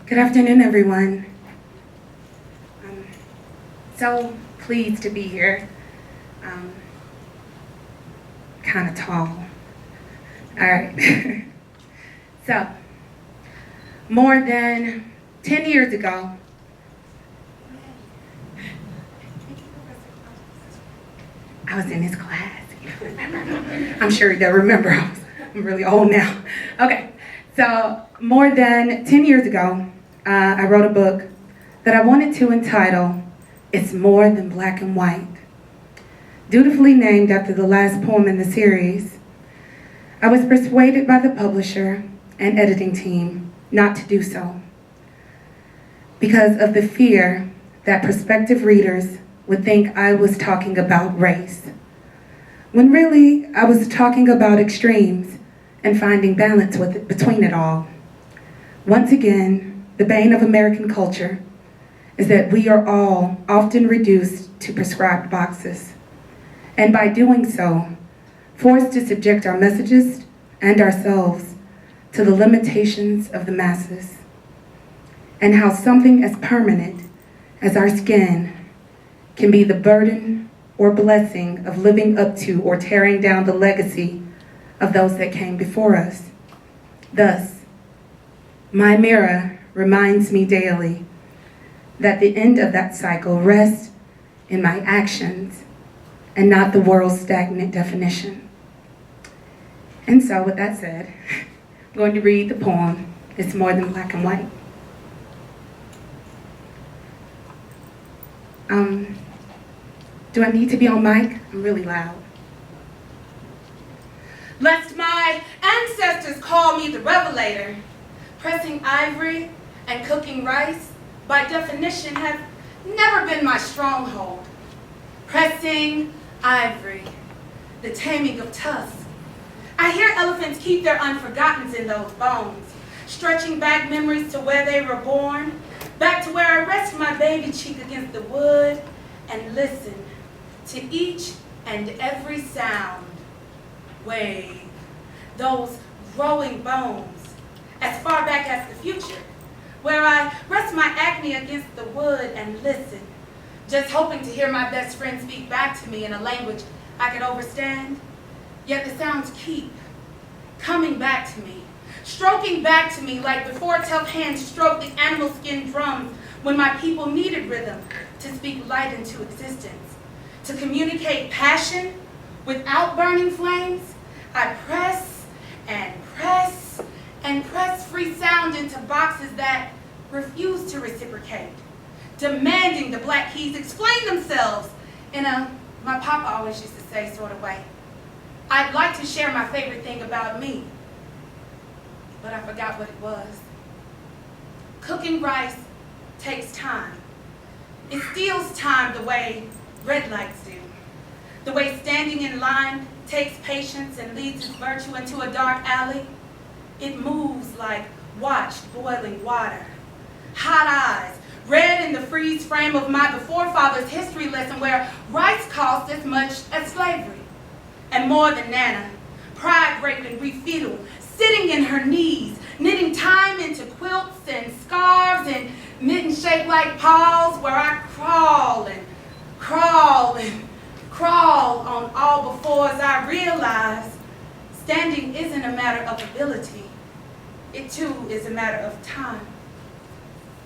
Good afternoon, everyone. I'm so pleased to be here. Kind of tall. All right. So, more than 10 years ago, I was in his class. You remember? I'm sure they'll remember. I'm really old now. Okay. So, more than 10 years ago, I wrote a book that I wanted to entitle, It's More Than Black and White. Dutifully named after the last poem in the series, I was persuaded by the publisher and editing team not to do so because of the fear that prospective readers would think I was talking about race, when really I was talking about extremes and finding balance between it all. Once again, the bane of American culture is that we are all often reduced to prescribed boxes, and by doing so, forced to subject our messages and ourselves to the limitations of the masses, and how something as permanent as our skin can be the burden or blessing of living up to or tearing down the legacy of those that came before us. Thus, my mirror reminds me daily that the end of that cycle rests in my actions and not the world's stagnant definition. And so, with that said, I'm going to read the poem, It's More Than Black and White. Do I need to be on mic? I'm really loud. Lest my ancestors call me the revelator, pressing ivory and cooking rice, by definition, have never been my stronghold. Pressing ivory, the taming of tusks. I hear elephants keep their unforgottens in those bones, stretching back memories to where they were born, back to where I rest my baby cheek against the wood and listen to each and every sound. Wave those growing bones as far back as the future, where I rest my acne against the wood and listen, just hoping to hear my best friend speak back to me in a language I could understand. Yet the sounds keep coming back to me, stroking back to me like before tough hands stroked the animal skin drums when my people needed rhythm to speak light into existence, to communicate passion without burning flames. I press and press and press free sound into boxes that refuse to reciprocate, demanding the black keys explain themselves in a, my papa always used to say, sort of way. I'd like to share my favorite thing about me, but I forgot what it was. Cooking rice takes time. It steals time the way red lights do, the way standing in line takes patience and leads its virtue into a dark alley. It moves like watched boiling water. Hot eyes, red in the freeze frame of my forefathers' history lesson where rice cost as much as slavery. And more than Nana, pride-raping refiddle, sitting in her knees, knitting time into quilts and scarves and mittens shaped like paws where I crawl and crawl and crawl on all befores. I realize standing isn't a matter of ability. It too is a matter of time.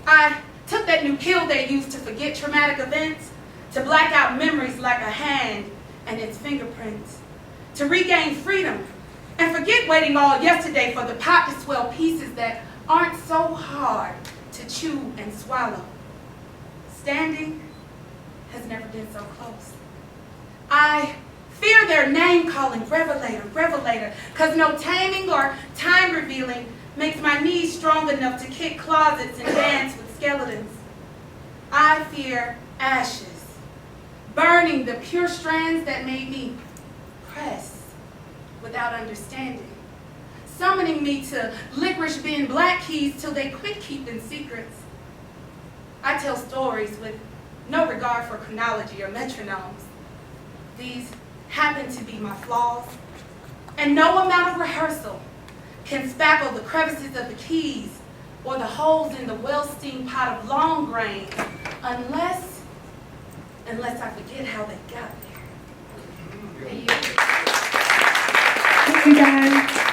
I took that new pill they used to forget traumatic events, to black out memories like a hand and its fingerprints, to regain freedom and forget waiting all yesterday for the pot to swell pieces that aren't so hard to chew and swallow. Standing has never been so close. I fear their name calling, revelator, revelator, because no taming or time revealing makes my knees strong enough to kick closets and dance with skeletons. I fear ashes, burning the pure strands that made me press without understanding, summoning me to licorice bin black keys till they quit keeping secrets. I tell stories with no regard for chronology or metronomes. These happen to be my flaws, and no amount of rehearsal can spackle the crevices of the keys or the holes in the well-steamed pot of long grain, unless I forget how they got there. Thank you guys.